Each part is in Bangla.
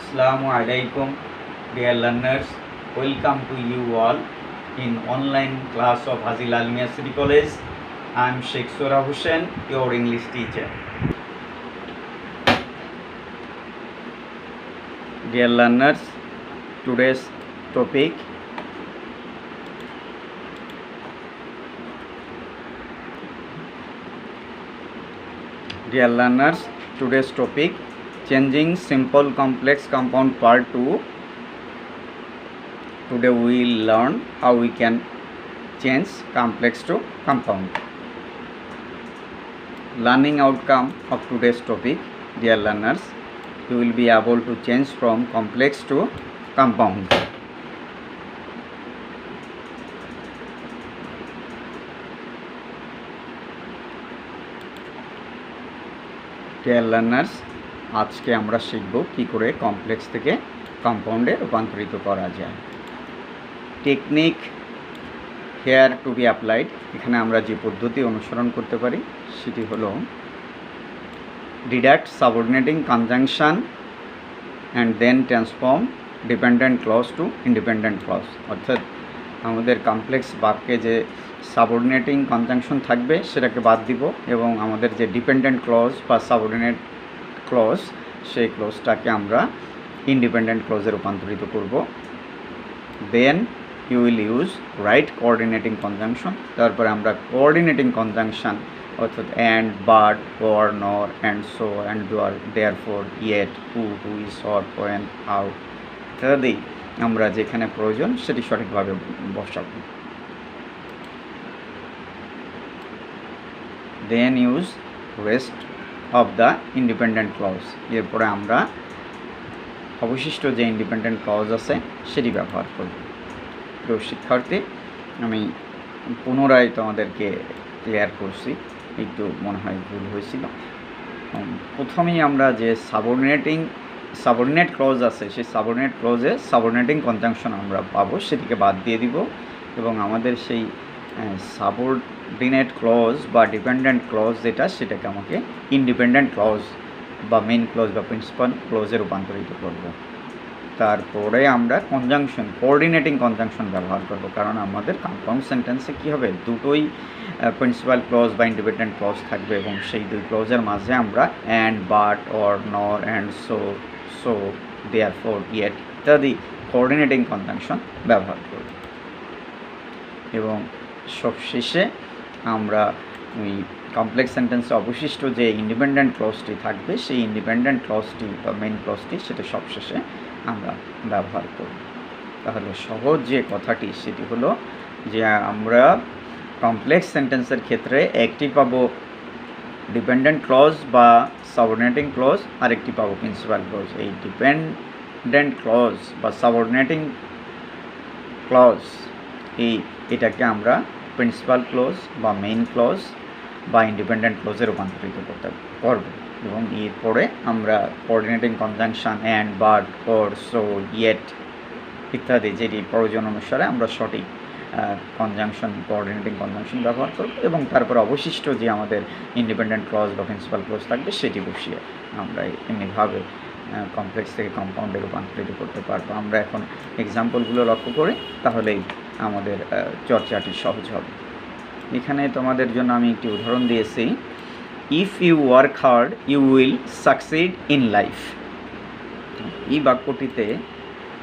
Assalamu alaikum, dear learners. Welcome to you all in online class of Hazil Almiya City College. I am Sheikh Sura Hussain, your English teacher. Dear learners, today's topic changing simple complex compound part 2. Today we will learn how we can change complex to compound. Learning outcome of today's topic, dear learners, you will be able to change from complex to compound. Dear learners, আজকে আমরা শিখব কি করে কমপ্লেক্স থেকে কম্পাউন্ডে রূপান্তরিত করা যায়। Technique here to be applied, এখানে আমরা যে পদ্ধতি অনুসরণ করতে পারি সেটি হলো deduct subordinating conjunction and then transform dependent clause to independent clause. অর্থাৎ আমাদের কমপ্লেক্স বাক্যে যে সাবঅর্ডিনেটিং কনজাংশন থাকবে সেটাকে বাদ দিব এবং আমাদের যে ডিপেন্ডেন্ট ক্লজ বা সাবঅর্ডিনেট ক্লজ সেই ক্লজটাকে আমরা ইন্ডিপেন্ডেন্ট ক্লজে রূপান্তরিত করব। Then you will use right coordinating conjunction. তারপরে আমরা কোঅর্ডিনেটিং কনজাংশন অর্থাৎ and, but, or, nor, and so, and therefore, yet, who, is, or, when, how ইত্যাদি আমরা যেখানে প্রয়োজন সেটি সঠিকভাবে বসাবো। Then use rest of the independent clause. এরপরে আমরা অবশিষ্ট যে ইন্ডিপেন্ডেন্ট ক্লজ আছে সেটি ব্যবহার করব। তো শিক্ষার্থী, আমি পুনরায় তোমাদেরকে ক্লিয়ার করছি, একটু মনে হয় ভুল হয়েছিল। প্রথমেই আমরা যে সাবঅর্ডিনেট ক্লজ আছে সেই সাবঅর্ডিনেট ক্লজে সাবঅর্ডিনেটিং কনজাংশন আমরা পাবো, সেটিকে বাদ দিয়ে দিব এবং আমাদের সেই সাবঅর্ডিনেট ক্লজ বা ডিপেন্ডেন্ট ক্লজ যেটা সেটাকে আমাকে ইন্ডিপেন্ডেন্ট ক্লজ বা মেইন ক্লজ বা প্রিন্সিপাল ক্লজে রূপান্তরিত করব। তারপরে আমরা কনজাংশন, কোঅর্ডিনেটিং কনজাংশন ব্যবহার করব, কারণ আমাদের কম্পাউন্ড সেন্টেন্সে কী হবে, দুটোই প্রিন্সিপাল ক্লজ বা ইন্ডিপেন্ডেন্ট ক্লজ থাকবে এবং সেই দুই ক্লজের মাঝে আমরা and, but, or, nor, and so, therefore, yet ইত্যাদি কোঅর্ডিনেটিং কনজাংশন ব্যবহার করব। এবং সবশেষে আমরা ওই কমপ্লেক্স সেন্টেন্সে অবশিষ্ট যে ইন্ডিপেন্ডেন্ট ক্লজটি থাকবে সেই ইন্ডিপেন্ডেন্ট ক্লজটি বা মেইন ক্লজটি সেটা সবশেষে আমরা ব্যবহার করব। তাহলে সহজ যে কথাটি সেটি হলো যে আমরা কমপ্লেক্স সেন্টেন্সের ক্ষেত্রে একটি পাবো ডিপেন্ডেন্ট ক্লজ বা সাবঅর্ডিনেটিং ক্লজ, আরেকটি পাবো প্রিন্সিপাল ক্লজ। এই ডিপেন্ডেন্ট ক্লজ বা সাবঅর্ডিনেটিং ক্লজ এটাকে আমরা প্রিন্সিপাল ক্লজ বা মেইন ক্লজ বা ইন্ডিপেন্ডেন্ট ক্লজে রূপান্তরিত করতে পারব এবং এরপরে আমরা coordinating conjunction and, but, or, so, yet ইত্যাদি যেটি প্রয়োজন অনুসারে আমরা সঠিক কনজাংশন, কোঅর্ডিনেটিং কনজাংশন ব্যবহার করব এবং তারপর অবশিষ্ট যে আমাদের ইন্ডিপেন্ডেন্ট ক্লজ বা প্রিন্সিপাল ক্লজ থাকবে সেটি বসিয়ে আমরা এমনিভাবে কমপ্লেক্স থেকে কম্পাউন্ডে রূপান্তরিত করতে পারবো। আমরা এখন এক্সাম্পলগুলো লক্ষ্য করি, তাহলেই আমাদের চর্চাটি সহজ হবে। এখানে তোমাদের জন্য আমি একটি উদাহরণ দিয়েছি, if you work hard you will succeed in life. এই বাক্যটিতে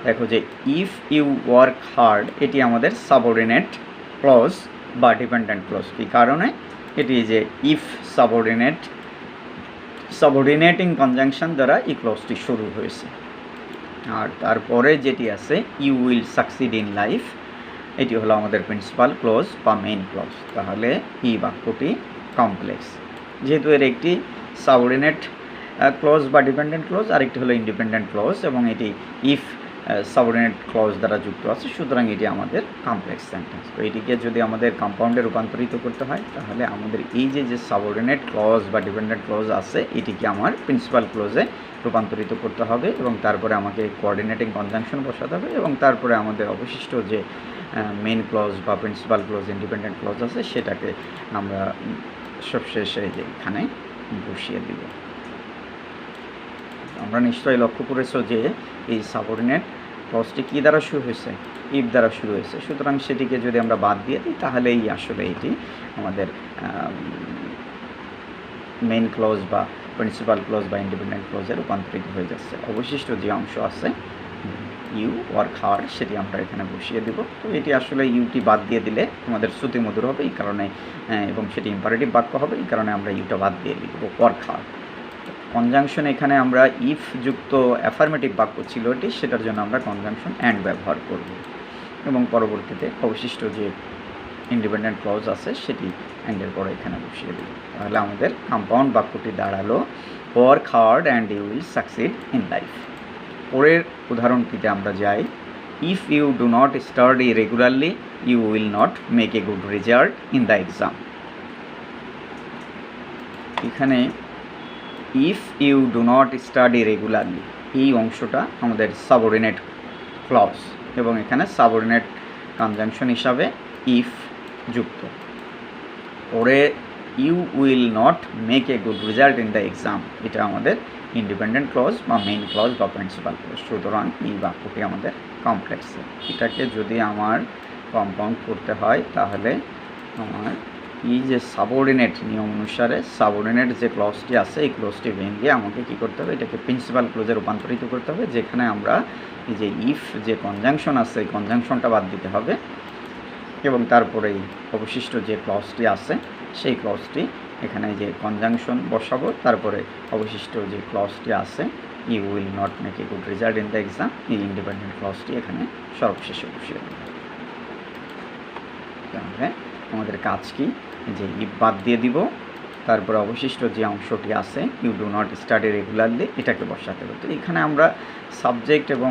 দেখো যে ইফ ইউ ওয়ার্ক হার্ড এটি আমাদের সাবঅর্ডিনেট ক্লজ বা ডিপেন্ডেন্ট ক্লজ। কী কারণে? এটি যে ইফ সাবঅর্ডিনেটিং কনজাংশন দ্বারা এই ক্লজটি শুরু হয়েছে। আর তারপরে যেটি আছে you will succeed in life, এটি হলো আমাদের প্রিন্সিপাল ক্লজ বা মেইন ক্লজ। তাহলে এই বাক্যটি কমপ্লেক্স, যেহেতু এর একটি সাবঅর্ডিনেট ক্লজ বা ডিপেন্ডেন্ট ক্লজ, আরেকটি হলো ইন্ডিপেন্ডেন্ট ক্লজ এবং এটি ইফ সাবঅর্ডিনেট ক্লজ দ্বারা যুক্ত আছে, সুতরাং এটি আমাদের কমপ্লেক্স সেন্টেন্স। তো এটিকে যদি আমাদের কম্পাউন্ডে রূপান্তরিত করতে হয় তাহলে আমাদের এই যে সাবঅর্ডিনেট ক্লজ বা ডিপেন্ডেন্ট ক্লজ আছে এটিকে আমার প্রিন্সিপাল ক্লজে রূপান্তরিত করতে হবে এবং তারপরে আমাকে কোঅর্ডিনেটিং কনজাংশন বসাতে হবে এবং তারপরে আমাদের অবশিষ্ট যে মেইন ক্লজ বা প্রিন্সিপাল ক্লজ, ইন্ডিপেন্ডেন্ট ক্লজ আছে সেটাকে আমরা সবশেষে এখানে বসিয়ে দিব। আমরা নিশ্চয়ই লক্ষ্য করেছো যে এই সাবঅর্ডিনেট ক্লজটি কী দ্বারা শুরু হয়েছে, ইফ দ্বারা শুরু হয়েছে। সুতরাং সেটিকে যদি আমরা বাদ দিয়ে দিই তাহলেই আসলে এটি আমাদের মেইন ক্লজ বা প্রিন্সিপাল ক্লজ বা ইন্ডিপেন্ডেন্ট ক্লজে রূপান্তরিত হয়ে যাচ্ছে। অবশিষ্ট যে অংশ আছে ইউ ওয়ার্ক হার্ড সেটি আমরা এখানে বসিয়ে দেব। তো এটি আসলে ইউটি বাদ দিয়ে দিলে আমাদের শ্রুতিমধুর হবে, এই কারণে এবং সেটি ইম্পারেটিভ বাক্য হবে, এই কারণে আমরা ইউটা বাদ দিয়ে লিখব ওয়ার্ক হার্ড। কনজাংশন এখানে আমরা ইফ যুক্ত অ্যাফার্মেটিভ বাক্য ছিল এটি, সেটার জন্য আমরা কনজাংশন অ্যান্ড ব্যবহার করব এবং পরবর্তীতে অবশিষ্ট যে ইন্ডিপেন্ডেন্ট ক্লজ আছে সেটি অ্যান্ডের পরে এখানে বসিয়ে দেব। তাহলে আমাদের কম্পাউন্ড বাক্যটি দাঁড়ালো work hard and you will succeed in life. পরের উদাহরণটিতে আমরা যাই। If you do not study regularly you will not make a good result in the exam. এখানে if you do not study regularly এই অংশটা আমাদের সাবঅর্ডিনেট ক্লজ এবং এখানে সাবঅর্ডিনেট কনজাংশন হিসাবে ইফ যুক্ত। পরে you will not make a good result in the exam, এটা আমাদের ইন্ডিপেন্ডেন্ট ক্লজ বা মেইন ক্লজ বা প্রিন্সিপাল ক্লজ। সুতরাং এই বাক্যটি আমাদের কমপ্লেক্স। এটাকে যদি আমার কম্পাউন্ড করতে হয় তাহলে আমার এই যে সাবঅর্ডিনেট নিয়ম অনুসারে সাবঅর্ডিনেট যে ক্লজটি আছে এই ক্লজটি ভেঙে আমাকে কী করতে হবে, এটাকে প্রিন্সিপাল ক্লজে রূপান্তরিত করতে হবে, যেখানে আমরা এই যে ইফ যে কনজাংশন আছে এই কনজাংশনটা বাদ দিতে হবে এবং তারপরে অবশিষ্ট যে ক্লজটি আছে সেই ক্লজটি এখানে যে কনজাংশন বসাবো, তারপরে অবশিষ্ট যে ক্লজটি আছে you will not make a good result in the exam, এই ইন্ডিপেন্ডেন্ট ক্লজটি এখানে সর্বশেষে বসিয়ে দেবো। তাহলে আমাদের কাজ কি, যে ইফ বাদ দিয়ে দিব, তারপরে অবশিষ্ট যে অংশটি আছে you do not study regularly এটাকে বসাতে হবে। তো এখানে আমরা সাবজেক্ট এবং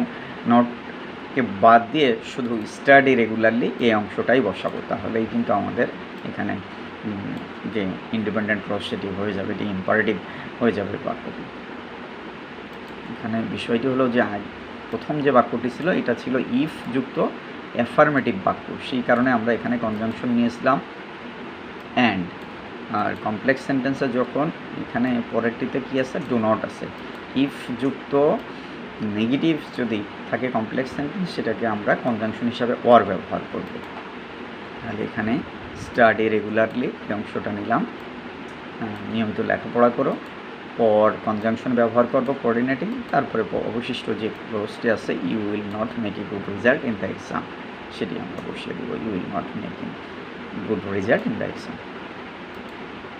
নটকে বাদ দিয়ে শুধু স্টাডি রেগুলারলি এই অংশটাই বসাবো, তাহলেই কিন্তু আমাদের এখানে যে ইন্ডিপেন্ডেন্ট ক্লজ সেটি হয়ে যাবে, এটি ইম্পারেটিভ হয়ে যাবে বাক্যটি। এখানে বিষয়টি হলো যে প্রথম যে বাক্যটি ছিল এটা ছিল ইফ যুক্ত অ্যাফার্মেটিভ বাক্য, সেই কারণে আমরা এখানে কনজাংশন নিয়েছিলাম অ্যান্ড। আর কমপ্লেক্স সেন্টেন্সে যখন এখানে পরেরটিতে কী আছে, ডু নট আছে। ইফ যুক্ত নেগেটিভ যদি থাকে কমপ্লেক্স সেন্টেন্স সেটাকে আমরা কনজাংশন হিসাবে অর ব্যবহার করব। তাহলে এখানে স্টাডি রেগুলারলি এই অংশটা নিলাম, নিয়মিত লেখাপড়া করো, পর কনজাংশন ব্যবহার করব কোঅর্ডিনেটিং, তারপরে অবশিষ্ট যে ক্লজটি আছে you will not make a good result in the exam সেটি আমরা বসিয়ে দেবো, you will not make a good result in the exam.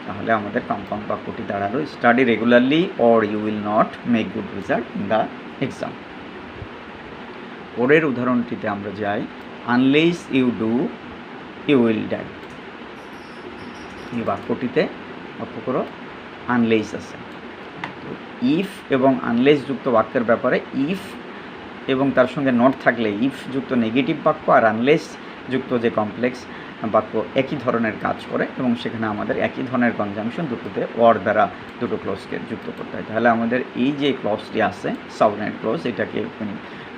তাহলে আমাদের কম্পাউন্ড বাক্যটি দাঁড়ালো study regularly or you will not make good result in the exam. পরের উদাহরণটিতে আমরা যাই। Unless you do you will die. এই বাক্যটিতে লক্ষ্য করো আনলেস আছে। তো ইফ এবং আনলেস যুক্ত বাক্যের ব্যাপারে ইফ এবং তার সঙ্গে নট থাকলে ইফ যুক্ত নেগেটিভ বাক্য আর আনলেস যুক্ত যে কমপ্লেক্স বাক্য একই ধরনের কাজ করে এবং সেখানে আমাদের একই ধরনের কনজাংশন দুটোতে অর দ্বারা দুটো ক্লজকে যুক্ত করতে হয়। তাহলে আমাদের এই যে ক্লজটি আছে সাবঅর্ডিনেট ক্লজ এটাকে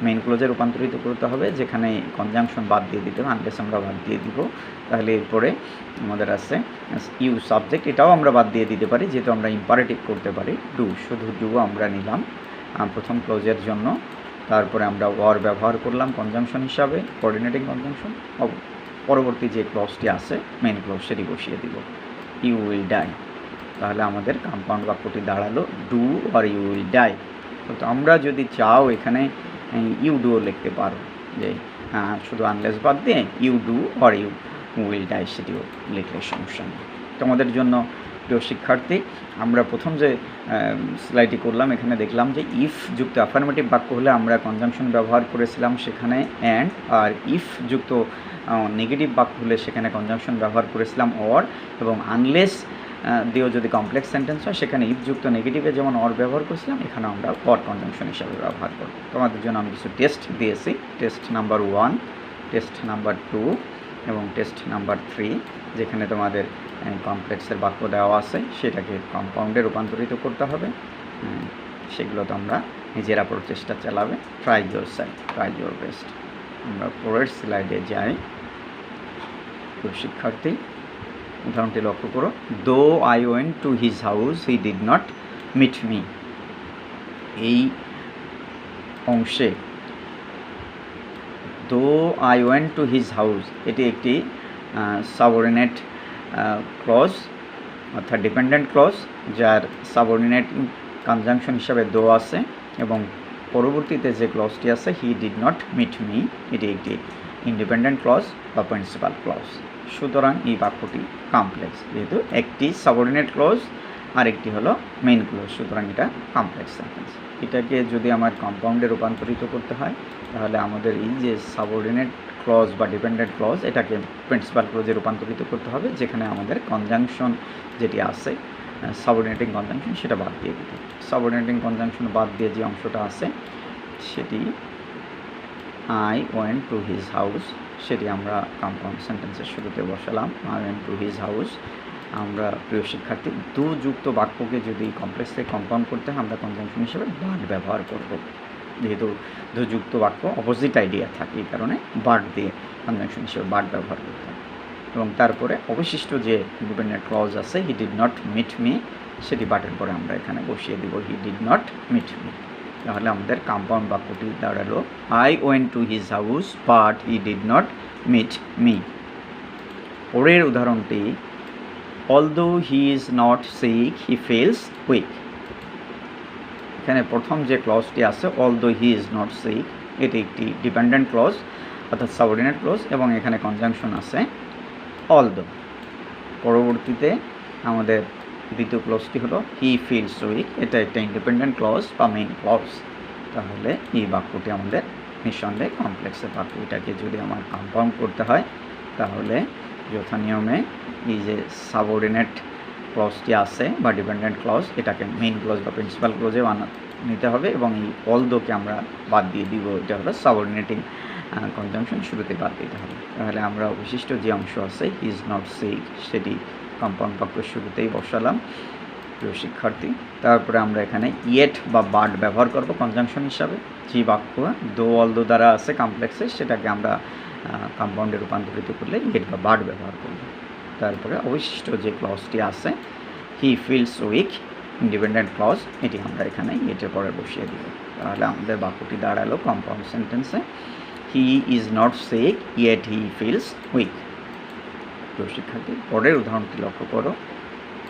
মেইন ক্লজে রূপান্তরিত করতে হবে, যেখানে কনজাংশন বাদ দিয়ে দিতে হবে, আনলেস আমরা বাদ দিয়ে দিব। তাহলে এরপরে আমাদের আছে ইউ সাবজেক্ট, এটাও আমরা বাদ দিয়ে দিতে পারি যেহেতু আমরা ইম্পারেটিভ করতে পারি। ডু, শুধু ডু আমরা নিলাম প্রথম ক্লজের জন্য, তারপরে আমরা ওয়ার ব্যবহার করলাম কনজাংশন হিসাবে কোঅর্ডিনেটিং কনজাংশন। পরবর্তী যে ক্লজটি আছে মেইন ক্লজ সেটি বসিয়ে দিব, ইউ উইল ডাই। তাহলে আমাদের কম্পাউন্ড বাক্যটি দাঁড়ালো ডু আর ইউ উইল ডাই। তো আমরা যদি চাও এখানে ইউ ডুও লিখতে পারো, যে শুধু আনলেস বাদ দিয়ে ইউ ডু আর ইউ উইল ডাই সেটিও লিখলে সমস্যা নেই। তোমাদের জন্য প্রিয় শিক্ষার্থী, আমরা প্রথম যে স্লাইডটি করলাম এখানে দেখলাম যে ইফ যুক্ত অ্যাফার্মেটিভ বাক্য হলে আমরা কনজাংশন ব্যবহার করেছিলাম সেখানে অ্যান্ড, আর ইফ যুক্ত নেগেটিভ বাক্য হলে সেখানে কনজাংশন ব্যবহার করেছিলাম অর, এবং আনলেস দিয়েও যদি কমপ্লেক্স সেন্টেন্স হয় সেখানে ইফ যুক্ত নেগেটিভে যেমন অর ব্যবহার করেছিলাম এখানে আমরা অর কনজাংশন হিসাবে ব্যবহার করব। তোমাদের জন্য আমি কিছু টেস্ট দিয়েছি, টেস্ট নাম্বার 1, টেস্ট নাম্বার 2 এবং টেস্ট নাম্বার 3, যেখানে তোমাদের কমপ্লেক্সের বাক্য দেওয়া আছে সেটাকে কম্পাউন্ডে রূপান্তরিত করতে হবে। সেগুলো তো আমরা নিজেরা প্রচেষ্টা চালাবে। Try your self, try your best. আমরা পরের স্লাইডে যাই। তো শিক্ষার্থী, উদাহরণটি লক্ষ্য করো। Though I went to his house he did not meet me. এই অংশে though I went to his house, এটি একটি সাবঅর্ডিনেট ক্লজ অর্থাৎ ডিপেন্ডেন্ট ক্লজ, যার সাবঅর্ডিনেট কনজাংশন হিসাবে দো আছে, এবং পরবর্তীতে যে ক্লজটি আছে he did not meet me, এটি একটি ইন্ডিপেন্ডেন্ট ক্লজ বা প্রিন্সিপাল ক্লজ। সুতরাং এই বাক্যটি কমপ্লেক্স, যেহেতু একটি সাবঅর্ডিনেট ক্লজ আর একটি হলো মেইন ক্লজ, সুতরাং এটা কমপ্লেক্স সেন্টেন্স। এটাকে যদি আমার কম্পাউন্ডে রূপান্তরিত করতে হয় তাহলে আমাদের এই যে সাবঅর্ডিনেট ক্লজ বা ডিপেন্ডেন্ট ক্লজ এটাকে প্রিন্সিপাল ক্লজে রূপান্তরিত করতে হবে, যেখানে আমাদের কনজাংশন যেটি আছে সাবঅর্ডিনেটিং কনজাংশন সেটা বাদ দিয়ে দিতে হবে। সাবঅর্ডিনেটিং কনজাংশন বাদ দিয়ে যে অংশটা আছে সেটি I went to his house, সেটি আমরা কম্পাউন্ড সেন্টেন্সের শুরুতে বসালাম, I went to his house. আমরা প্রিয় শিক্ষার্থী দু যুক্ত বাক্যকে যদি কমপ্লেক্স থেকে কম্পাউন্ড করতে হয় আমরা কনজাংশন হিসেবে বাট ব্যবহার করব, যেহেতু দু যুক্ত বাক্য অপোজিট আইডিয়া থাকে, এই কারণে বাট দিয়ে কনজাংশন হিসেবে বাট ব্যবহার করতে হবে। এবং তারপরে অবশিষ্ট যে ডিপেন্ডেন্ট ক্লজ আছে he did not meet me, সেটি বাটের পরে আমরা এখানে বসিয়ে দিব he did not meet me. তাহলে আমাদের কম্পাউন্ড বাক্যটি দাঁড়ালো I went to his house but he did not meet me. পরের উদাহরণটি although he is not sick he feels weak. এখানে প্রথম যে ক্লজটি আছে although he is not sick, এটি একটি ডিপেন্ডেন্ট ক্লজ অর্থাৎ সাবঅর্ডিনেট ক্লজ, এবং এখানে কনজাংশন আছে অলদো। পরবর্তীতে আমাদের দ্বিতীয় ক্লজটি হলো হি ফিলস উইক, এটা একটা ইন্ডিপেন্ডেন্ট ক্লজ বা মেইন ক্লজ। তাহলে এই বাক্যটি আমাদের নিঃসন্দেহে কমপ্লেক্সের বাক্য। এটাকে যদি আমার কম্পাউন্ড করতে হয় তাহলে যথা নিয়মে এই যে সাবঅর্ডিনেট ক্লজটি আছে বা ডিপেন্ডেন্ট ক্লজ এটাকে মেইন ক্লজ বা প্রিন্সিপাল ক্লজে নিতে হবে, এবং এই অলদোকে আমরা বাদ দিয়ে দিব, এটা হলো সাবঅর্ডিনেটিং কনজাংশন শুরুতে বাদ দিতে হবে। তাহলে আমরা অবশিষ্ট যে অংশ আছে হি ইজ নট সিক সেটি কম্পাউন্ড বাক্যের শুরুতেই বসালাম প্রিয় শিক্ষার্থী। তারপরে আমরা এখানে ইয়েট বা বাট ব্যবহার করব কনজাংশন হিসাবে। যে বাক্য দো অলদো দ্বারা আছে কমপ্লেক্সে সেটাকে আমরা কম্পাউন্ডে রূপান্তরিত করলে ইয়েট বা বাট ব্যবহার করব। তারপরে অবশিষ্ট যে ক্লজটি আছে he feels weak independent clause, এটি আমরা এখানে ইয়েটের পরে বসিয়ে দিব। তাহলে আমাদের বাক্যটি দাঁড়ালো কম্পাউন্ড সেন্টেন্সে he is not sick yet he feels weak. প্রিয় শিক্ষার্থী পরের উদাহরণটি লক্ষ্য করো,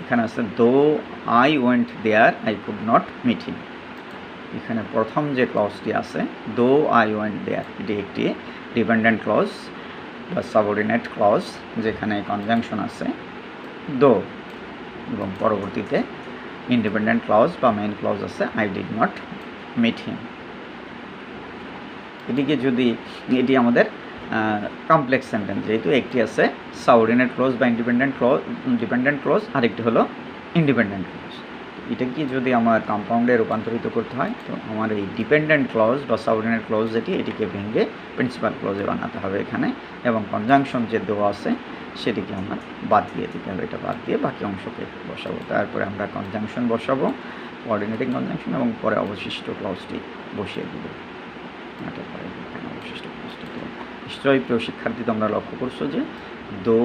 এখানে আছে though I went there I could not meet him. এখানে প্রথম যে ক্লজটি আছে দো আই ওয়েন্ট দেয়ার, এটি একটি ডিপেন্ডেন্ট ক্লজ বা সাবঅর্ডিনেট ক্লজ, যেখানে কনজাংশন আছে দো, এবং পরবর্তীতে ইন্ডিপেন্ডেন্ট ক্লজ বা মেইন ক্লজ আছে I did not meet him. এটিকে যদি এটি আমাদের কমপ্লেক্স সেন্টেন্স, যেহেতু একটি আছে সাবঅর্ডিনেট ক্লজ বা ডিপেন্ডেন্ট ক্লজ আর একটি হলো ইন্ডিপেন্ডেন্ট ক্লজ। এটাকে যদি আমার কম্পাউন্ডে রূপান্তরিত করতে হয় তো আমার এই ডিপেন্ডেন্ট ক্লজ বা সাবঅর্ডিনেট ক্লজ এটিকে ভেঙে প্রিন্সিপাল ক্লজে বানাতে হবে এখানে, এবং কনজাংশন যে দেওয়া আছে সেটিকে আমার বাদ দিয়ে দিতে হবে, এটা বাদ দিয়ে বাকি অংশকে বসাবো। তারপরে আমরা কনজাংশন বসাবো কোঅর্ডিনেটিং কনজাংশন, এবং পরে অবশিষ্ট ক্লজটি বসিয়ে দেব। অবশিষ্ট ক্লজটি নিশ্চয়ই প্রিয় শিক্ষার্থী তোমরা লক্ষ্য করছো যে দো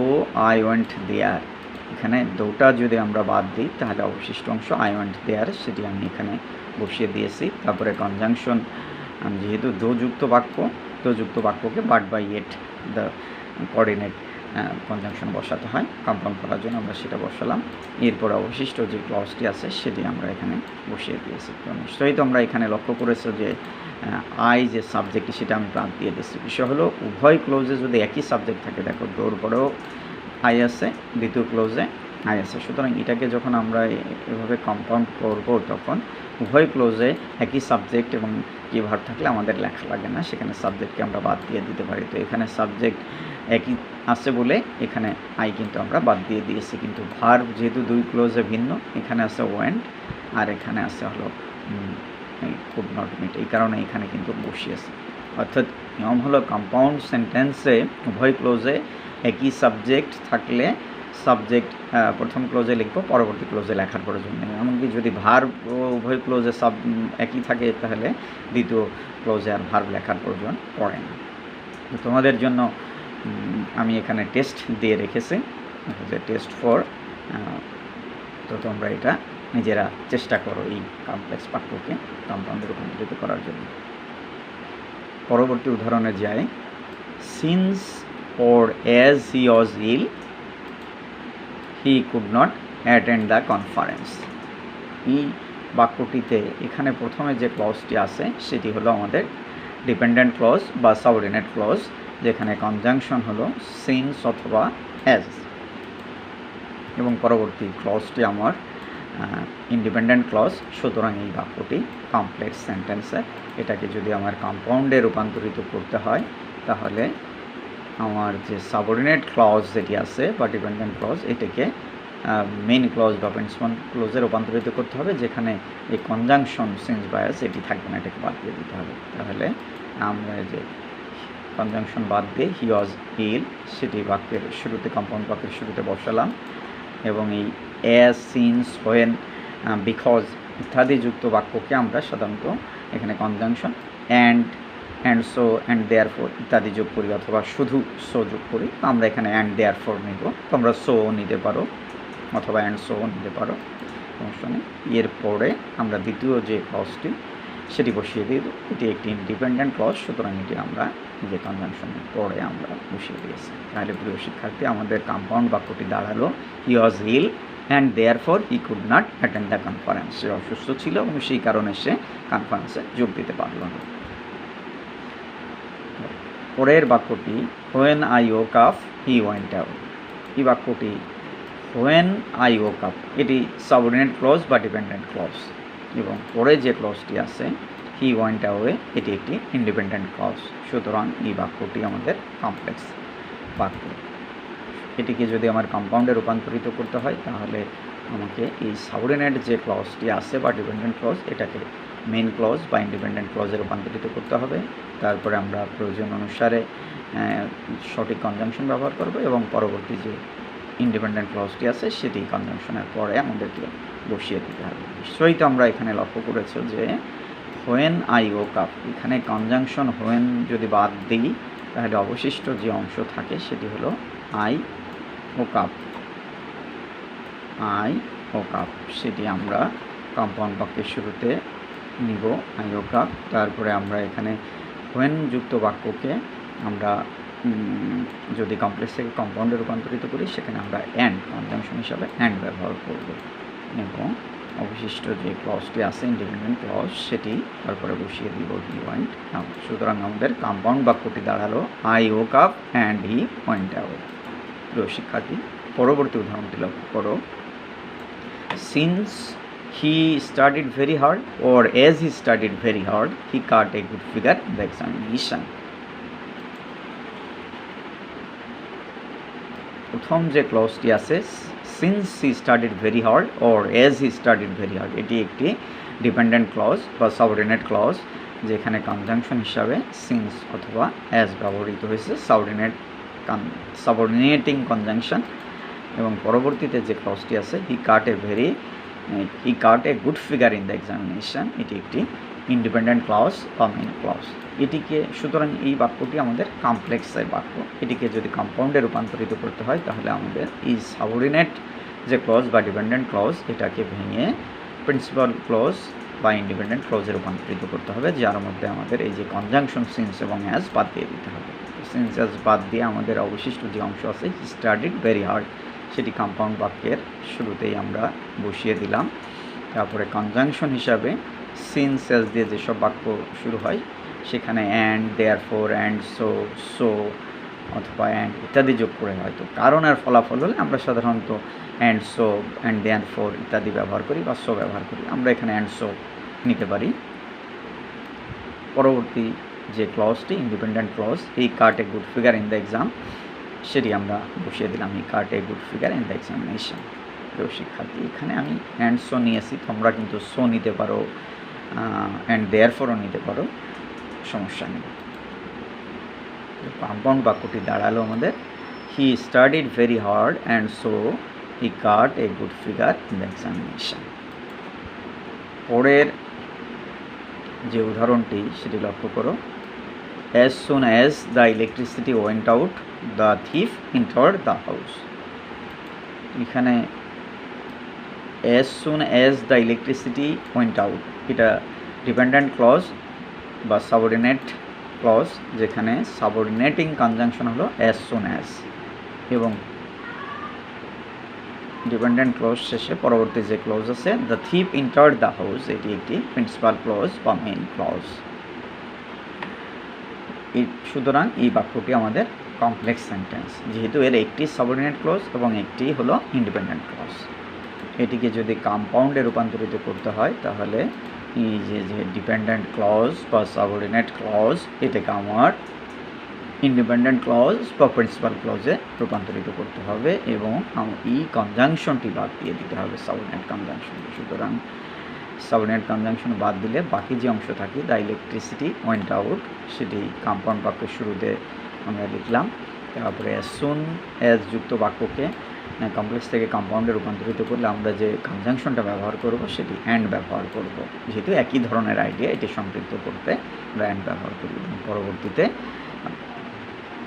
আই ওয়েন্ট দেয়ার, এখানে দোটা যদি আমরা বাদ দিই তাহলে অবশিষ্ট অংশ আই ওয়েন্ট দেয়ার সেটি আমি এখানে বসিয়ে দিয়েছি। তারপরে কনজাংশন, যেহেতু দো যুক্ত বাক্যকে but by yet the coordinate conjunction বসাতে হয় কম্পাউন্ড করার জন্য, আমরা সেটা বসালাম। এরপরে অবশিষ্ট যে ক্লজটি আছে সেটি আমরা এখানে বসিয়ে দিয়েছি। তো নিশ্চয়ই তোমরা এখানে লক্ষ্য করেছো যে আই যে সাবজেক্টটি সেটা আমি বাদ দিয়ে দিচ্ছি। বিষয় হলো উভয় ক্লোজে যদি একই সাবজেক্ট থাকে, দেখো দোর পরেও আই আছে, দ্বিতীয় ক্লোজে আই আছে, সুতরাং এটাকে যখন আমরা এভাবে কম্পাউন্ড করব তখন উভয় ক্লোজে একই সাবজেক্ট এবং কি ভার্ব থাকলে আমাদের লেখা লাগে না, সেখানে সাবজেক্টকে আমরা বাদ দিয়ে দিতে পারি। তো এখানে সাবজেক্ট একই আছে বলে এখানে আই কিন্তু আমরা বাদ দিয়ে দিয়েছি, কিন্তু ভার্ব যেহেতু দুই ক্লোজে ভিন্ন, এখানে আছে ওয়েন্ট আর এখানে আছে হলো কুড নট মিট, এই কারণে এখানে কিন্তু বসিয়েছে। অর্থাৎ নিয়ম হলো কম্পাউন্ড সেন্টেন্সে উভয় ক্লোজে একই সাবজেক্ট থাকলে সাবজেক্ট প্রথম ক্লোজে লিখবো, পরবর্তী ক্লোজে লেখার প্রয়োজন নেই। এমনকি যদি ভার্ব উভয় ক্লোজে একই থাকে তাহলে দ্বিতীয় ক্লোজে আর ভার্ব লেখার প্রয়োজন পড়ে না। তো তোমাদের জন্য আমি এখানে টেস্ট দিয়ে রেখেছি যে টেস্ট 4, তো তোমরা এটা নিজেরা চেষ্টা করো এই কমপ্লেক্স বাক্যকে কম্পাউন্ডে রূপান্তরিত করার জন্য। পরবর্তী উদাহরণে যায়, since or as he was ill he could not attend the conference। এই বাক্যটিতে এখানে প্রথমে যে ক্লজটি আছে সেটি হলো আমাদের ডিপেন্ডেন্ট ক্লজ বা সাবঅর্ডিনেট ক্লজ, যেখানে কনজাংশন হলো সিন্স অথবা অ্যাজ, এবং পরবর্তী ক্লজটি আমার ইন্ডিপেন্ডেন্ট ক্লজ। সুতরাং এই বাক্যটি কমপ্লেক্স সেন্টেন্সের। এটাকে যদি আমার কম্পাউন্ডে রূপান্তরিত করতে হয় তাহলে আমার যে সাবঅর্ডিনেট ক্লজ যেটি আছে বা ডিপেন্ডেন্ট ক্লজ, এটাকে মেইন ক্লজ বা প্রিন্সিপাল ক্লজে রূপান্তরিত করতে হবে, যেখানে এই কনজাংশন সিন্স বা অ্যাজ এটি থাকবে না, এটাকে বাদ দিয়ে দিতে হবে। তাহলে আমরা যে কনজাংশন বাদ দিয়ে হি ওয়াজ ইল সেটি বাক্যের শুরুতে, কম্পাউন্ড বাক্যের শুরুতে বসালাম, এবং এই অ্যাজ, সিন্স, হোয়েন, বিকজ ইত্যাদি যুক্ত বাক্যকে আমরা সাধারণত এখানে conjunction and so and therefore ইত্যাদি যোগ করি, অথবা শুধু সো যোগ করি। আমরা এখানে অ্যান্ড দেয়ারফর নেব, তোমরা সো নিতে পারো অথবা অ্যান্ড সো নিতে পারো, সমস্যা নেই। এরপরে আমরা দ্বিতীয় যে ক্লজটি সেটি বসিয়ে দিই। এটি একটি ইন্ডিপেন্ডেন্ট ক্লজ, সুতরাং এটি আমরা যে কনজাংশনের পরে আমরা বসিয়ে দিয়েছি। তাহলে প্রিয় শিক্ষার্থী, আমাদের কম্পাউন্ড বাক্যটি দাঁড়ালো he was ill and therefore he could not attend the conference. সে অসুস্থ ছিল এবং সেই কারণে সে কনফারেন্সে যোগ দিতে পারল না। পরের বাক্যটি when I woke up he went out. এই বাক্যটি হোয়েন আই ওক আপ এটি সাবঅর্ডিনেট ক্লজ বা ডিপেন্ডেন্ট ক্লজ, এবং পরে যে ক্লজটি আছে হি ওয়েন্ট অ্যাওয়ে এটি একটি ইন্ডিপেন্ডেন্ট ক্লজ। সুতরাং এই বাক্যটি আমাদের কমপ্লেক্স বাক্য। এটিকে যদি আমার কম্পাউন্ডে রূপান্তরিত করতে হয় তাহলে আমাকে এই সাবঅর্ডিনেট যে ক্লজটি আছে বা ডিপেন্ডেন্ট ক্লজ, এটাকে মেইন ক্লজ বা ইন্ডিপেন্ডেন্ট ক্লজে রূপান্তরিত করতে হবে। তারপরে আমরা প্রয়োজন অনুসারে সঠিক কনজাংশন ব্যবহার করব, এবং পরবর্তী যে ইন্ডিপেন্ডেন্ট ক্লজটি আছে সেটি কনজাংশনের পরে আমাদেরকে বসিয়ে দিতে হবে। নিশ্চয়ই তো আমরা এখানে লক্ষ্য করেছি যে হোয়েন আই ওক আপ, এখানে কনজাংশন হোয়েন যদি বাদ দিই তাহলে অবশিষ্ট যে অংশ থাকে সেটি হলো I woke up. I woke up সেটি আমরা কম্পাউন্ড বাক্যের শুরুতে নিব, আই ওক আপ। তারপরে আমরা এখানে হোয়েন যুক্ত বাক্যকে আমরা যদি কমপ্লেক্স থেকে কম্পাউন্ডে রূপান্তরিত করি সেখানে আমরা অ্যান্ড কনজাংশন হিসাবে অ্যান্ড ব্যবহার করব, এবং অবশিষ্ট যে ক্লজটি আছে ইন্ডিপেন্ডেন্ট ক্লজ সেটি তারপরে বসিয়ে দিব হি ওয়েন্ট আউট। সুতরাং আমাদের কম্পাউন্ড বাক্যটি দাঁড়ালো I woke up and he went out. প্রিয় শিক্ষার্থী, পরবর্তী উদাহরণটি লক্ষ্য করো, since he studied very hard or as he studied very hard he got a good figure in the examination। প্রথম যে ক্লজটি আছে since he studied very hard or as he studied very hard, এটি একটি ডিপেন্ডেন্ট ক্লজ বা সাবঅর্ডিনেট ক্লজ, যেখানে কনজাংশন হিসাবে সিন্স অথবা অ্যাজ ব্যবহৃত হয়েছে, সাবঅর্ডিনেটিং কনজাংশন। এবং পরবর্তীতে যে ক্লজটি আছে হি got a good figure in the examination, এটি একটি ইন্ডিপেন্ডেন্ট ক্লজ বা মেইন ক্লজ। এটিকে সুতরাং এই বাক্যটি আমাদের কমপ্লেক্সের বাক্য। এটিকে যদি কম্পাউন্ডে রূপান্তরিত করতে হয় তাহলে আমাদের এই সাবঅর্ডিনেট যে ক্লজ বা ডিপেন্ডেন্ট ক্লজ এটাকে ভেঙে প্রিন্সিপাল ক্লজ বা ইন্ডিপেন্ডেন্ট ক্লজে রূপান্তরিত করতে হবে, যার মধ্যে আমাদের এই যে কনজাংশন সিন্স এবং অ্যাজ বাদ দিয়ে দিতে হবে। সিন্স অ্যাজ বাদ দিয়ে আমাদের অবশিষ্ট যে অংশ আছে হি স্টাডিড ভেরি হার্ড সেটি কম্পাউন্ড বাক্যের শুরুতেই আমরা বসিয়ে দিলাম। তারপরে কনজাংশন হিসাবে সিন্স অ্যাজ দিয়ে যেসব বাক্য শুরু হয় সেখানে অ্যান্ড, দেয়ারফর, অ্যান্ড সো অথবা অ্যান্ড ইত্যাদি যোগ করে, হয়তো কারণ আর ফলাফল হলে আমরা সাধারণত অ্যান্ড সো, অ্যান্ড দেয়ারফর ইত্যাদি ব্যবহার করি বা সো ব্যবহার করি। আমরা এখানে অ্যান্ড সো নিতে পারি। পরবর্তী যে ক্লজটি independent clause he got a good figure in the exam, সেটি আমরা বসিয়ে দিলাম he got a good figure in the examination. প্রিয় শিক্ষার্থী, এখানে আমি অ্যান্ড সো নিয়েছি, তোমরা কিন্তু সো নিতে পারো, অ্যান্ড দেয়ারফরও নিতে পারো, সমস্যা নেই। কম্পাউন্ড বাক্যটি দাঁড়ালো আমাদের হি studied very hard and so he got a good figure in the examination. পরের যে উদাহরণটি সেটি লক্ষ্য করো, as soon as the electricity went out the thief entered the house। এখানে as soon as the electricity went out, এটা ডিপেন্ডেন্ট ক্লজ বা সাবঅর্ডিনেট ক্লজ, যেখানে সাবঅর্ডিনেটিং কনজাংশন হলো অ্যাজ সুন অ্যাজ, এবং ডিপেন্ডেন্ট ক্লজ শেষে পরবর্তী যে ক্লজ আছে the thief entered the house, এটি একটি প্রিন্সিপাল ক্লজ বা মেইন ক্লজ। সুতরাং এই বাক্যটি আমাদের কমপ্লেক্স সেন্টেন্স, যেহেতু এর একটি সাবঅর্ডিনেট ক্লজ এবং একটি হলো ইন্ডিপেন্ডেন্ট ক্লজ। এটিকে যদি কম্পাউন্ডে রূপান্তরিত করতে হয় তাহলে এই যে ডিপেন্ডেন্ট ক্লজ বা সাবঅর্ডিনেট ক্লজ এটাকে আমার ইন্ডিপেন্ডেন্ট ক্লজ বা প্রিন্সিপাল ক্লজে রূপান্তরিত করতে হবে এবং এই কনজাংশনটি বাদ দিয়ে দিতে হবে সাবঅর্ডিনেট কনজাংশন। সুতরাং সাবঅর্ডিনেট কনজাংশন বাদ দিলে বাকি যে অংশ থাকে দ্য ইলেকট্রিসিটি ওয়েন্ট আউট, সেটি কম্পাউন্ড বাক্যের শুরুতে আমরা লিখলাম। তারপরে অ্যাজ সুন অ্যাজ যুক্ত বাক্যকে কমপ্লেক্স থেকে কম্পাউন্ডে রূপান্তরিত করলে আমরা যে কনজাংশনটা ব্যবহার করব সেটি অ্যান্ড ব্যবহার করব, যেহেতু একই ধরনের আইডিয়া এটি সম্পৃক্ত করতে আমরা অ্যান্ড ব্যবহার করি। পরবর্তীতে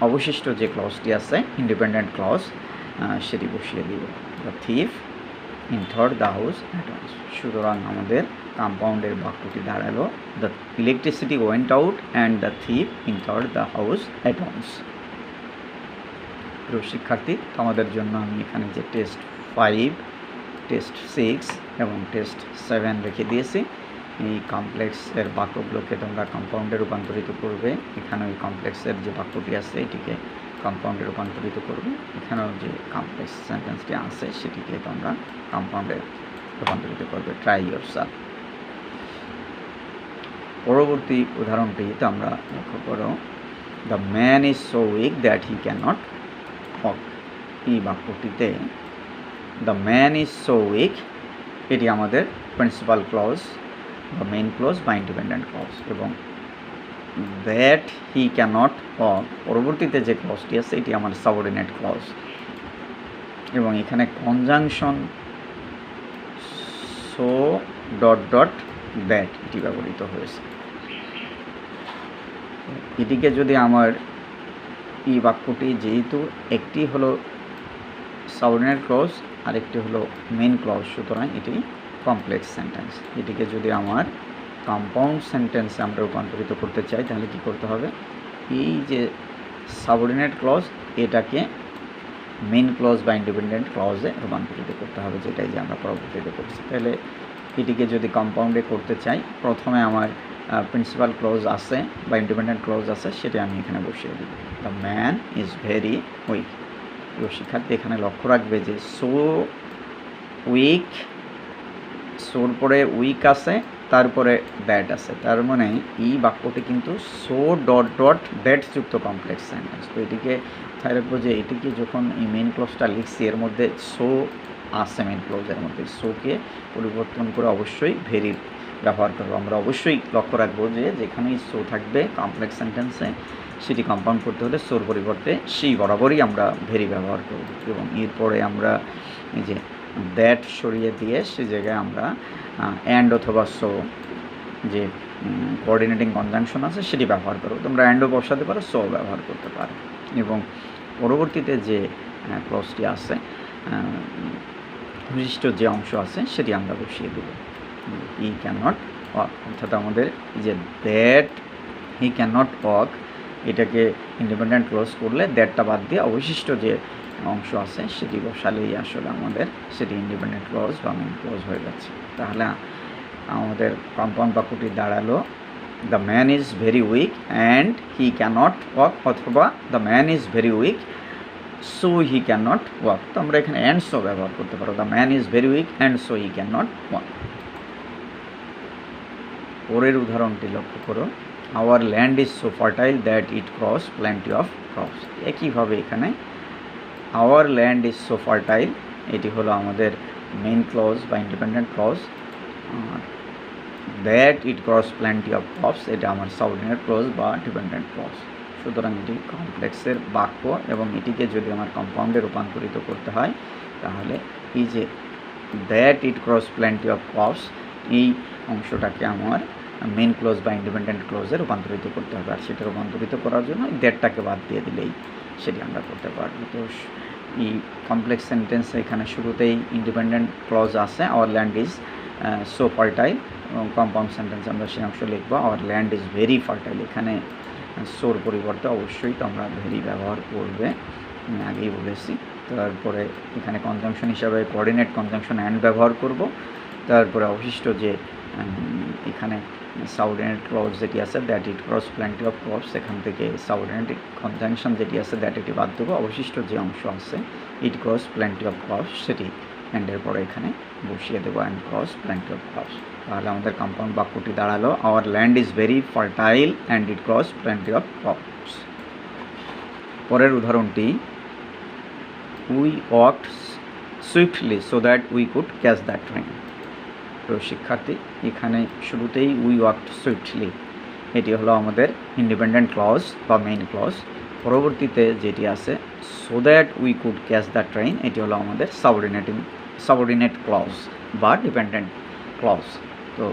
অবশিষ্ট যে ক্লজটি আছে ইন্ডিপেন্ডেন্ট ক্লজ সেটি বসিয়ে দিব, the thief entered the house at once. সুতরাং আমাদের কম্পাউন্ডের বাক্যটি দাঁড়ালো the electricity went out and the thief entered the house at once. প্রিয় শিক্ষার্থী, আমাদের জন্য আমি এখানে যে টেস্ট 5, টেস্ট 6 এবং টেস্ট 7 রেখে দিয়েছি। এই কমপ্লেক্সের বাক্যগুলোকে তোমরা কম্পাউন্ডে রূপান্তরিত করবে। এখানে ওই কমপ্লেক্সের যে বাক্যটি আছে এটিকে কম্পাউন্ডে রূপান্তরিত করবে, এখানেও যে কমপ্লেক্স সেন্টেন্সটি আছে সেটিকে তোমরা কম্পাউন্ডে রূপান্তরিত করবে। Try yourself. পরবর্তী উদাহরণটিতে আমরা লক্ষ্য করো the man is so weak that he can not walk. এই বাক্যটিতে the man is so weak এটি আমাদের প্রিন্সিপাল ক্লজ বা মেইন ক্লজ বা ইন্ডিপেন্ডেন্ট ক্লজ, এবং that he can not walk পরবর্তীতে যে ক্লজটি আছে এটি আমার সাবঅর্ডিনেট ক্লজ, এবং এখানে conjunction so dot dot that এটি ব্যবহৃত হয়েছে। এটিকে যদি আমার এই বাক্যটি যেহেতু একটি হলো সাবঅর্ডিনেট ক্লজ আরেকটি হলো মেইন ক্লজ, সুতরাং এটি কমপ্লেক্স সেন্টেন্স। এটিকে যদি আমার কম্পাউন্ড সেন্টেন্সে আমরা রূপান্তরিত করতে চাই তাহলে কী করতে হবে, এই যে সাবঅর্ডিনেট ক্লজ এটাকে মেইন ক্লজ বা ইন্ডিপেন্ডেন্ট ক্লজে রূপান্তরিত করতে হবে, যেটাই যে আমরা পরবর্তীতে করছি। তাহলে এটিকে যদি কম্পাউন্ডে করতে চাই প্রথমে আমার প্রিন্সিপাল ক্লজ আছে বা ইন্ডিপেন্ডেন্ট ক্লজ আছে সেটা আমি এখানে বসিয়ে দিই, the man is very week. প্রিয় শিক্ষার্থী, এখানে লক্ষ্য রাখবে যে সো উইক, সোর পরে উইক আছে, তারপরে দ্যাট আছে, তার মানে এই বাক্যটি কিন্তু সো ডট ডট দ্যাট যুক্ত কমপ্লেক্স সেন্টেন্স। তো এটিকে মাথায় রাখবো যে এটিকে যখন এই মেইন ক্লজটা লিখছি এর মধ্যে সো আছে, মেইন ক্লজের মধ্যে সোকে পরিবর্তন করে অবশ্যই ভেরি ব্যবহার করবো। আমরা অবশ্যই লক্ষ্য রাখবো যে যেখানেই সো থাকবে কমপ্লেক্স সেন্টেন্সে সেটি কম্পাউন্ড করতে হলে সোর পরিবর্তে সেই বরাবরই আমরা ভেরি ব্যবহার করব, এবং এরপরে আমরা এই যে দ্যাট সরিয়ে দিয়ে সেই জায়গায় আমরা অ্যান্ড অথবা সো যে কোঅর্ডিনেটিং কনজাংশন আছে সেটি ব্যবহার করব। তোমরা অ্যান্ডও বসাতে পারো, সো ব্যবহার করতে পারো, এবং পরবর্তীতে যে ক্লজটি আছে বিশিষ্ট যে অংশ আছে সেটি আমরা বসিয়ে দেব, হি ক্যান নট ওয়াক। অর্থাৎ আমাদের যে that he can not walk এটাকে ইন্ডিপেন্ডেন্ট ক্লজ করলে দ্যাটটা বাদ দিয়ে অবশিষ্ট যে অংশ আছে সেটি বসালেই আসলে আমাদের সেটি ইন্ডিপেন্ডেন্ট ক্লজ বা মেইন ক্লজ হয়ে যাচ্ছে। তাহলে আমাদের কম্পাউন্ড বাক্যটি দাঁড়ালো the man is very weak and he can't walk, অথবা the man is very weak so he can't walk. তো আমরা এখানে অ্যান্ড সো ব্যবহার করতে পারো, the man is very weak and so he can't walk. পরের উদাহরণটি লক্ষ্য করো, our land is so fertile that it grows plenty of crops. একইভাবে এখানে hour land is so fertile এটি হলো আমাদের মেইন ক্লজ বা independent clause, that it grows plenty of crops এটা আমার সাবঅর্ডিনেট ক্লজ বা ডিপেন্ডেন্ট ক্লজ। সুতরাং এটি কমপ্লেক্সের বাক্য, এবং এটিকে যদি আমার কম্পাউন্ডে রূপান্তরিত করতে হয় তাহলে এই যে that it grows plenty of crops এই অংশটাকে আমার মেইন ক্লজ বা ইন্ডিপেন্ডেন্ট ক্লজে রূপান্তরিত করতে হবে, আর সেটা রূপান্তরিত করার জন্য দ্যাটটাকে বাদ দিয়ে দিলেই সেটি আমরা করতে পারবো। তো এই কমপ্লেক্স সেন্টেন্স এখানে শুরুতেই ইন্ডিপেন্ডেন্ট ক্লজ আছে, hour land is so fertile. Compound sentence আমরা সেই অংশ লিখব, hour land is very fertile. এখানে সোর পরিবর্তে অবশ্যই তোমরা ভেরি ব্যবহার করবে, আমি আগেই বলেছি। তারপরে এখানে কনজাংশন হিসাবে কোঅর্ডিনেট কনজাংশন অ্যান্ড ব্যবহার করব। তারপরে অবশিষ্ট যে এখানে সাবঅর্ডিনেট ক্লজ যেটি আছে that it grows plenty of crops, এখান থেকে সাবঅর্ডিনেট কনজাংশন যেটি আছে দ্যাট এটি বাদ দেবো। অবশিষ্ট যে অংশ আছে ইট ক্রস প্ল্যান্টি অফ ক্রপস সেটি অ্যান্ডের পরে এখানে বসিয়ে দেবো, and cross plenty of crops. তাহলে আমাদের কম্পাউন্ড বাক্যটি দাঁড়ালো hour land is very fertile and it grows plenty of crops. পরের উদাহরণটি, we walked swiftly so that we could catch that train. তো শিক্ষার্থী, এখানে শুরুতেই উই ওয়াকড সুইফটলি, এটি হলো আমাদের ইন্ডিপেন্ডেন্ট ক্লজ বা মেইন ক্লজ। পরবর্তীতে যেটি আছে so that we could catch the train, এটি হলো আমাদের সাবঅর্ডিনেট ক্লজ বা ডিপেন্ডেন্ট ক্লজ। তো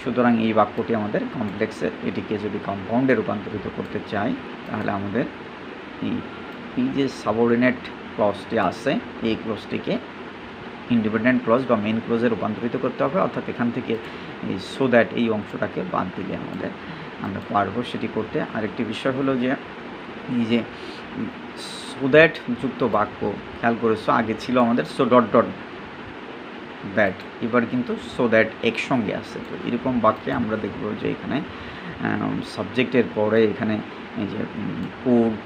সুতরাং এই বাক্যটি আমাদের কমপ্লেক্সের, এটিকে যদি কম্পাউন্ডে রূপান্তরিত করতে চাই তাহলে আমাদের এই যে সাবঅর্ডিনেট ক্লজটি আছে এই ক্লজটিকে ইন্ডিপেন্ডেন্ট ক্লজ বা মেইন ক্লজে রূপান্তরিত করতে হবে, অর্থাৎ এখান থেকে এই সো দ্যাট এই অংশটাকে বাদ দিলে আমরা পারবো সেটি করতে। আরেকটি বিষয় হলো যে এই যে সো দ্যাট যুক্ত বাক্য খেয়াল করেছো, আগে ছিল আমাদের সো ডট ডট দ্যাট, এবার কিন্তু সো দ্যাট একসঙ্গে আছে। তো এরকম বাক্যে আমরা দেখব যে এখানে সাবজেক্টের পরে এখানে এই যে কুড,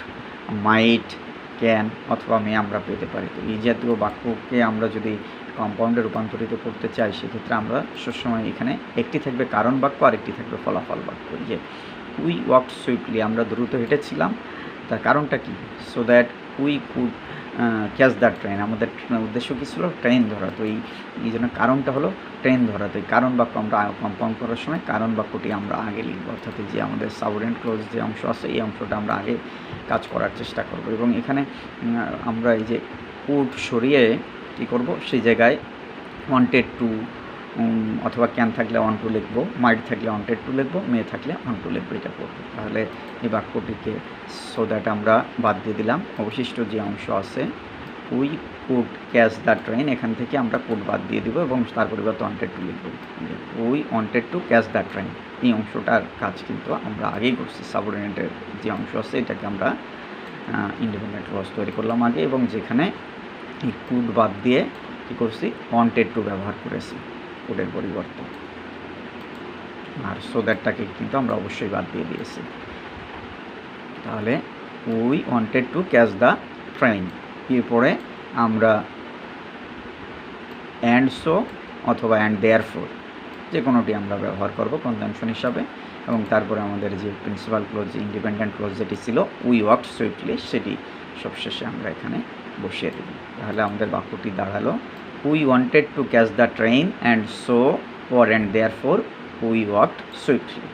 মাইট, ক্যান অথবা মে আমরা পেতে পারি। তো এই জাতীয় বাক্যকে আমরা যদি কম্পাউন্ডে রূপান্তরিত করতে চাই সেক্ষেত্রে আমরা সবসময় এখানে একটি থাকবে কারণ বাক্য আর একটি থাকবে ফলাফল বাক্য। যে উই ওয়াকড সুইফটলি, আমরা দ্রুত হেঁটেছিলাম, তার কারণটা কি? So that we could catch the train, আমাদের উদ্দেশ্য কী ছিল? ট্রেন ধরা। তো এই জন্য কারণটা হলো ট্রেন ধরা। তো এই কারণ বাক্য আমরা কম্পাউন্ড করার সময় কারণ বাক্যটি আমরা আগে লিখব, অর্থাৎ যে আমাদের সাবঅর্ডিনেট ক্লজ যে অংশ আছে এই অংশটা আমরা আগে কাজ করার চেষ্টা করব। এবং এখানে আমরা এই যে কুড সরিয়ে কী করব, সেই জায়গায় ওয়ান্টেড টু অথবা ক্যান থাকলে ওয়ান টু লিখবো, মাইট থাকলে ওয়ান্টেড টু লিখবো, মে থাকলে ওয়ান টু লিখবো, এটা করবো। তাহলে এই বাক্যটিকে সো দ্যাট আমরা বাদ দিয়ে দিলাম। অবশিষ্ট যে অংশ আছে we could catch the train, এখান থেকে আমরা কুড বাদ দিয়ে দিব এবং তার পরিবর্তে ওয়ান্টেড টু লিখব। We wanted to catch the train, এই অংশটার কাজ কিন্তু আমরা আগেই করছি। সাবঅর্ডিনেটের যে অংশ আছে এটাকে আমরা ইন্ডিপেন্ডেন্ট ক্লজ তৈরি করলাম আগে, এবং যেখানে এই কুড বাদ দিয়ে কী করছি, ওয়ান্টেড টু ব্যবহার করেছি কুডের পরিবর্তে। আর সো দ্যাটটাকে কিন্তু আমরা অবশ্যই বাদ দিয়ে দিয়েছি। তাহলে we wanted to catch the train, এরপরে আমরা অ্যান্ড সো অথবা অ্যান্ড দেয়ারফোর যে কোনোটি আমরা ব্যবহার করব কনজাংশন হিসাবে, এবং তারপরে আমাদের যে প্রিন্সিপাল ক্লজ ইন্ডিপেন্ডেন্ট ক্লজ যেটি ছিল উই ওয়াকড সুইফটলি সেটি সবশেষে আমরা এখানে বসিয়ে দেব। তাহলে আমাদের বাক্যটি দাঁড়ালো we wanted to catch the train and so or and therefore we walked swiftly.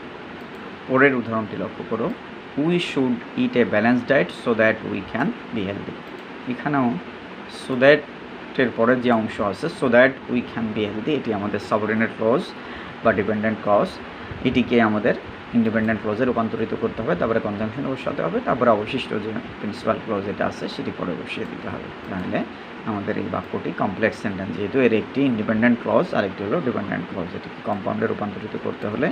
পরের উদাহরণটি লক্ষ্য করো, we should eat A balanced diet so that we can be healthy. এখানেও সো দ্যাটের পরের যে অংশ আছে so that we can be healthy, এটি আমাদের সাবঅর্ডিনেট ক্লজ বা ডিপেন্ডেন্ট ক্লজ, এটিকে আমাদের ইন্ডিপেন্ডেন্ট ক্লজে রূপান্তরিত করতে হবে, তারপরে কনজাংশনে বসাতে হবে, তারপরে অবশিষ্ট যে প্রিন্সিপাল ক্লজ এটা আছে সেটি পরে বসিয়ে দিতে হবে। তাহলে আমাদের এই বাক্যটি কমপ্লেক্স সেন্টেন্স, যেহেতু এর একটি ইন্ডিপেন্ডেন্ট ক্লজ আর একটি হলো ডিপেন্ডেন্ট ক্লজ, এটিকে কম্পাউন্ডে রূপান্তরিত করতে হলে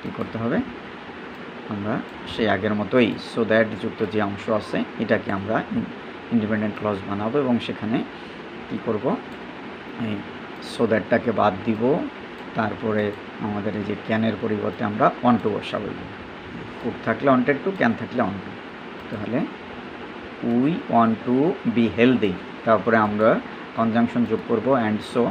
কী করতে হবে, আমরা সেই আগের মতোই সো দ্যাট যুক্ত যে অংশ আছে এটাকে আমরা ইন্ডিপেন্ডেন্ট ক্লজ বানাবো, এবং সেখানে কী করব, এই সো দ্যাটটাকে বাদ দিব, তারপরে আমাদের এই যে ক্যানের পরিবর্তে আমরা ওয়ান টু বসাবো। কুড থাকলে ওয়ান্টেড টু, ক্যান থাকলে ওয়ান টু। তাহলে we want to be healthy, তারপরে আমরা কনজাংশন যোগ করব অ্যান্ড সো,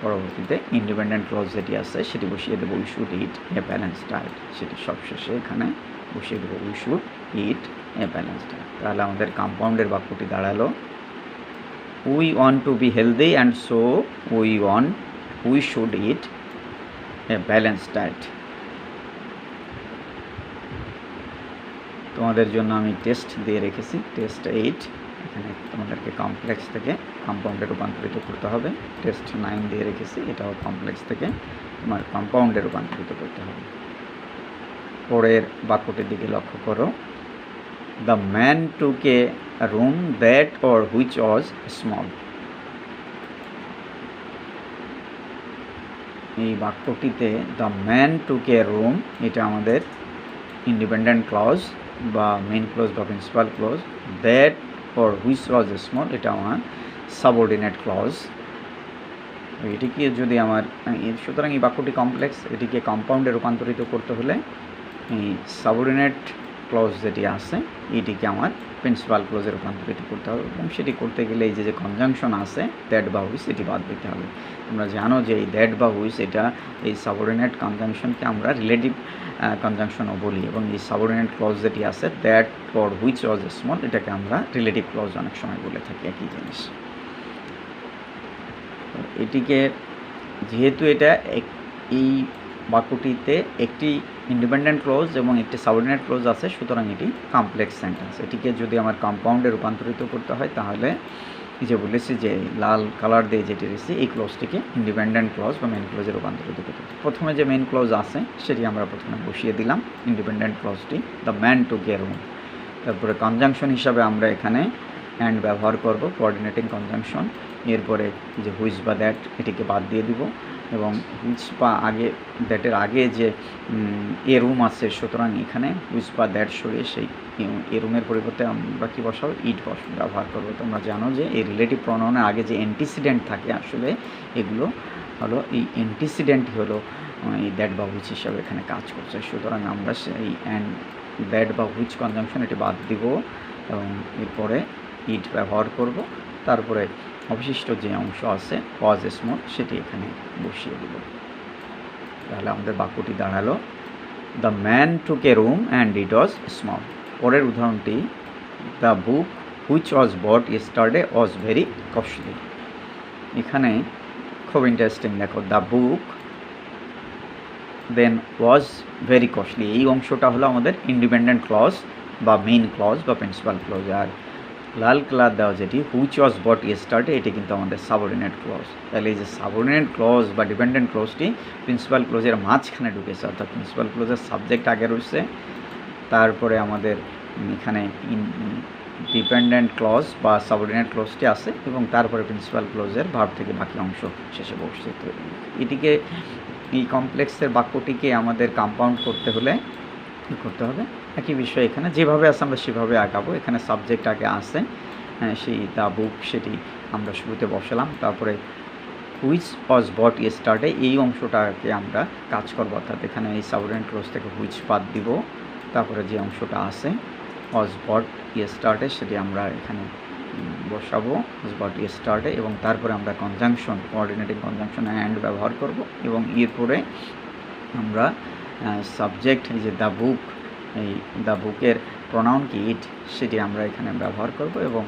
পরবর্তীতে ইন্ডিপেন্ডেন্ট ক্লজ যেটি আছে সেটি বসিয়ে দেবো we should eat A balanced diet, সেটি সবশেষে এখানে বসিয়ে দেবো we should eat A balanced diet. তাহলে আমাদের কম্পাউন্ডের বাক্যটি দাঁড়ালো we want to be healthy and so we should eat A balanced diet. তোমাদের জন্য আমি টেস্ট দিয়ে রেখেছি, টেস্ট 8, এখানে তোমাদেরকে কমপ্লেক্স থেকে কম্পাউন্ডে রূপান্তরিত করতে হবে। টেস্ট 9 দিয়ে রেখেছি, এটাও কমপ্লেক্স থেকে তোমার কম্পাউন্ডে রূপান্তরিত করতে হবে। পরের বাক্যটির দিকে লক্ষ্য করো, the man took a room that or which was small. এই বাক্যটিতে the man took a room, এটা আমাদের ইন্ডিপেন্ডেন্ট ক্লজ বা মেইন ক্লজ বা principal clause. That or which was small, এটা আমার সাবঅর্ডিনেট ক্লজ। এটিকে যদি আমার সুতরাং এই বাক্যটি কমপ্লেক্স, এটিকে কম্পাউন্ডে রূপান্তরিত করতে হলে এই সাবঅর্ডিনেট ক্লজ যেটি আছে এটিকে আমার প্রিন্সিপাল ক্লজে রূপান্তরিত করতে হবে, এবং সেটি করতে গেলে এই যে কনজাংশন আছে দ্যাট বা হুইচ এটি বাদ দিতে হবে। তোমরা জানো যে এই দ্যাট বা হুইচ এটা এই সাবঅর্ডিনেট কনজাংশনকে আমরা রিলেটিভ কনজাংশনও বলি, এবং এই সাবঅর্ডিনেট ক্লজ যেটি আছে that or which was small এটাকে আমরা রিলেটিভ ক্লজ অনেক সময় বলে থাকি, একই জিনিস। এটিকে যেহেতু এটা এই বাক্যটিতে একটি ইন্ডিপেন্ডেন্ট ক্লোজ এবং একটি সাবঅর্ডিনেট ক্লোজ আছে, সুতরাং এটি কমপ্লেক্স সেন্টেন্স। এটিকে যদি আমার কম্পাউন্ডে রূপান্তরিত করতে হয় তাহলে যে বলেছি যে লাল কালার দিয়ে যেটি রয়েছে এই ক্লোজটিকে ইন্ডিপেন্ডেন্ট ক্লোজ বা মেইন ক্লোজে রূপান্তরিত করতে। প্রথমে যে মেইন ক্লোজ আছে সেটি আমরা প্রথমে বসিয়ে দিলাম, ইন্ডিপেন্ডেন্ট ক্লোজটি the man took a room. তারপরে কনজাংশন হিসাবে আমরা এখানে অ্যান্ড ব্যবহার করব, কোঅর্ডিনেটিং কনজাংশন। এরপরে যে হুইচ বা দ্যাট এটিকে বাদ দিয়ে দিব, এবং হুইচ বা আগে দ্যাটের আগে যে এ রুম আছে, সুতরাং এখানে হুইচ বা দ্যাট সরিয়ে সেই এ রুমের পরিবর্তে আমরা কী বসাবো, ইট ব্যবহার করবো। তোমরা জানো যে এই রিলেটিভ প্রনাউনের আগে যে অ্যান্টিসিডেন্ট থাকে, আসলে এগুলো হলো এই অ্যান্টিসিডেন্টই হলো এই দ্যাট বা হুইচ হিসাবে এখানে কাজ করছে। সুতরাং আমরা সেই অ্যান্ড দ্যাট বা হুইচ কনজাংশন এটি বাদ দিব এবং এরপরে ইট ব্যবহার করব। তারপরে অবশিষ্ট যে অংশ আছে ওয়াজ স্মল সেটি এখানে বসিয়ে দেব। তাহলে আমাদের বাক্যটি দাঁড়ালো the man took a room and it was small. পরের উদাহরণটি the book which was bought yesterday was very costly. এখানে খুব ইন্টারেস্টিং, দেখো the book then was very costly, এই অংশটা হলো আমাদের ইন্ডিপেন্ডেন্ট ক্লজ বা মেইন ক্লজ বা প্রিন্সিপাল ক্লজ। আর লাল কালার দেওয়া যেটি হুইচ ওয়াজ বট ইয়েস্টারডে এটি কিন্তু আমাদের সাবঅর্ডিনেট ক্লজ। তাহলে এই যে সাবঅর্ডিনেট ক্লজ বা ডিপেন্ডেন্ট ক্লজটি প্রিন্সিপাল ক্লজের মাঝখানে ঢুকেছে, অর্থাৎ প্রিন্সিপাল ক্লজের সাবজেক্ট আগে রয়েছে, তারপরে আমাদের এখানে ডিপেন্ডেন্ট ক্লজ বা সাবঅর্ডিনেট ক্লজটি আছে, এবং তারপরে প্রিন্সিপাল ক্লজের ভার্ব থেকে বাকি অংশ শেষে বসছে। তো এটিকে এই কমপ্লেক্সের বাক্যটিকে আমাদের কম্পাউন্ড করতে হলে কী করতে হবে, একই বিষয় এখানে যেভাবে আছে আমরা সেভাবে আগাবো। এখানে সাবজেক্ট আগে আছে, সেই দ্য বুক সেটি আমরা শুরুতে বসালাম, তারপরে হুইচ ওয়াজ বট ইয়েস্টারডে এই অংশটাকে আমরা কাজ করবো, অর্থাৎ এখানে এই সাবঅর্ডিনেট ক্লজ থেকে হুইচ বাদ দিব, তারপরে যে অংশটা আছে ওয়াজ বট ইয়েস্টারডে সেটি আমরা এখানে বসাবো, ওয়াজ বট ইয়েস্টারডে, এবং তারপরে আমরা কনজাংশন কোঅর্ডিনেটিং কনজাংশন অ্যান্ড ব্যবহার করব, এবং এরপরে আমরা সাবজেক্ট এই যে দ্য বুক, এই দ্য বুকের প্রনাউন কি ইট সেটি আমরা এখানে ব্যবহার করব, এবং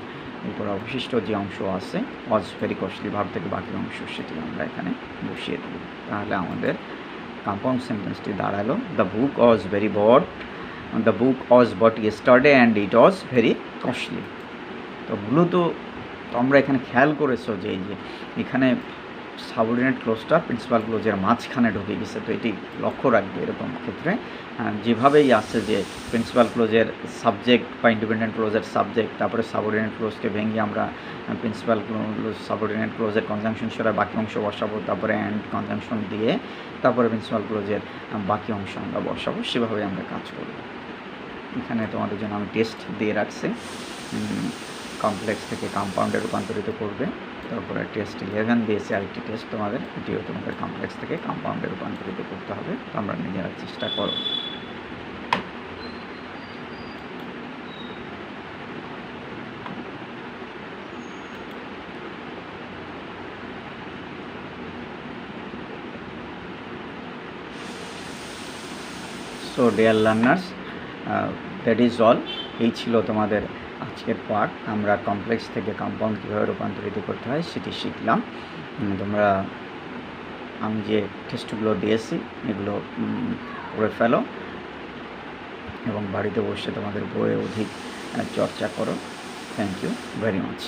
এরপর অবশিষ্ট যে অংশ আছে ওয়াজ ভেরি কস্টলি ভার্ব থেকে বাকি অংশ সেটি আমরা এখানে বসিয়ে দেব। তাহলে আমাদের কম্পাউন্ড সেন্টেন্সটি দাঁড়ালো the book was very bought, the book was bought yesterday and it was very costly. তো মূলত তোমরা এখানে খেয়াল করেছো যে এই যে এখানে সাবঅর্ডিনেট ক্লোজটা প্রিন্সিপাল ক্লোজের মাঝখানে ঢুকে গেছে। তো এটি লক্ষ্য রাখবে এরকম ক্ষেত্রে, যেভাবেই আছে যে প্রিন্সিপাল ক্লোজের সাবজেক্ট বা ইন্ডিপেন্ডেন্ট ক্লোজের সাবজেক্ট, তারপরে সাবঅর্ডিনেট ক্লোজকে ভেঙে আমরা প্রিন্সিপাল ক্লোজ সাবঅর্ডিনেট ক্লোজের কনজাংশন সরাই বাকি অংশ বসাবো, তারপরে অ্যান্ড কনজাংশন দিয়ে তারপরে প্রিন্সিপাল ক্লোজের বাকি অংশ আমরা বসাবো, সেভাবে আমরা কাজ করব। এখানে তোমাদের জন্য আমি টেস্ট দিয়ে রাখছি, কমপ্লেক্স থেকে কম্পাউন্ডে রূপান্তরিত করবে। তারপরে টেস্ট 11 দিয়েছে আরেকটি টেস্ট তোমাদের, এটিও তোমাদের কমপ্লেক্স থেকে কম্পাউন্ডে রূপান্তরিত করতে হবে। তোমরা নিজেরা চেষ্টা করো। So dear learners, that is all. এই ছিল তোমাদের আজকের পার্ট। আমরা কমপ্লেক্স থেকে কম্পাউন্ড কীভাবে রূপান্তরিত করতে হয় সেটি শিখলাম। তোমরা আমি যে টেস্টগুলো দিয়েছি এগুলো করে ফেলো এবং বাড়িতে বসে তোমাদের বইয়ে অধিক চর্চা করো। Thank you very much.